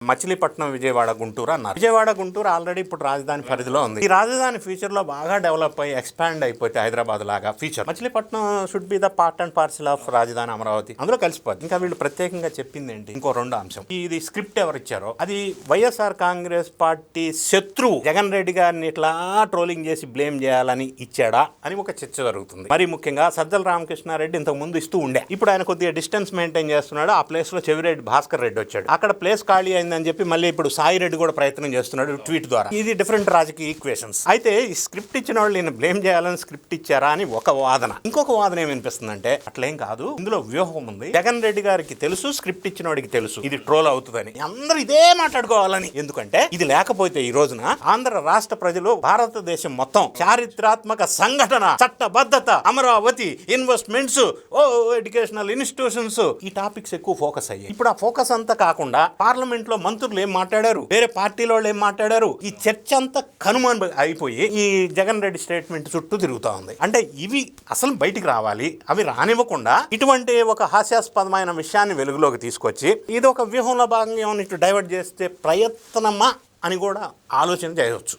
మచిలీపట్నం విజయవాడ గుంటూరు అన్నారు. విజయవాడ గుంటూరు ఆల్రెడీ ఇప్పుడు రాజధాని పరిధిలో ఉంది. ఈ రాజధాని ఫ్యూచర్ లో బాగా డెవలప్ అయ్యి ఎక్స్పాండ్ అయిపోతే హైదరాబాద్ లాగా future Machilipatnam should be the part and parcel of రాజధాని అమరావతి, అందులో కలిసిపోతుంది. ఇంకా వీళ్ళు ప్రత్యేకంగా చెప్పింది ఏంటి, ఇంకో రెండు అంశం. ఇది స్క్రిప్ట్ ఎవరు ఇచ్చారో అది వైఎస్ఆర్ కాంగ్రెస్ పార్టీ శత్రువు జగన్ రెడ్డి గారిని ఇట్లా ట్రోలింగ్ చేసి బ్లేమ్ చేయాలని ఇచ్చాడా అని ఒక చర్చ జరుగుతుంది. మరి ముఖ్యంగా సజ్జల రామకృష్ణారెడ్డి ఇంతకు ముందు ఇస్తూ ఉండే, ఇప్పుడు ఆయన కొద్దిగా డిస్టెన్స్ మెయింటైన్ చేస్తున్నాడు. ఆ ప్లేస్ లో చెవిరెడ్డి భాస్కర్ రెడ్డి వచ్చాడు, అక్కడ ప్లేస్ ఖాళీ అయిందని చెప్పి మళ్ళీ ఇప్పుడు సాయి రెడ్డి కూడా ప్రయత్నం చేస్తున్నాడు ట్వీట్ ద్వారా. ఇది డిఫరెంట్ రాజకీయ ఈక్వేషన్స్. అయితే ఈ స్క్రిప్ట్ ఇచ్చిన వాళ్ళు ఈయన బ్లేమ్ చేయాలని స్క్రిప్ట్ ఇచ్చారా అని ఒక వాదన. ఇంకొక వాదన ఏమనిపిస్తుందంటే అట్లేం కాదు, ఇందులో వ్యూహం ఉంది. జగన్ రెడ్డి గారికి తెలుసు, స్క్రిప్ట్ ఇచ్చిన వాడికి తెలుసు ఇది ట్రోల్ అవుతుందని. అందరూ ఇదే మాట్లాడుకోవాలని. ఎందుకంటే ఇది లేకపోతే ఈ రోజున ఆంధ్ర రాష్ట్ర ప్రజలు, భారతదేశం మొత్తం చారిత్రాత్మక సంఘటన, చట్టబద్ధత, అమరావతి, ఇన్వెస్ట్మెంట్స్, ఎడ్యుకేషనల్ ఇన్స్టిట్యూషన్స్, ఈ టాపిక్స్ ఎక్కువ ఫోకస్ అయ్యాయి. ఇప్పుడు ఆ ఫోకస్ అంతా కాకుండా పార్లమెంట్ లో మంత్రులు ఏం మాట్లాడారు, వేరే పార్టీలో ఏం మాట్లాడారు, ఈ చర్చ అంతా కనుమను అయిపోయి ఈ జగన్ రెడ్డి స్టేట్మెంట్ చుట్టూ తిరుగుతా ఉంది. అంటే ఇవి అసలు బయటికి రావాలి, అవి రానివ్వకుండా ఇటువంటి ఒక హాస్యాస్పదమైన విషయాన్ని వెలుగులోకి తీసుకొచ్చి ఇది ఒక వ్యూహంలో భాగంగా ఏమైనా డైవర్ట్ చేస్తే ప్రయత్నమా అని కూడా ఆలోచన చేయవచ్చు.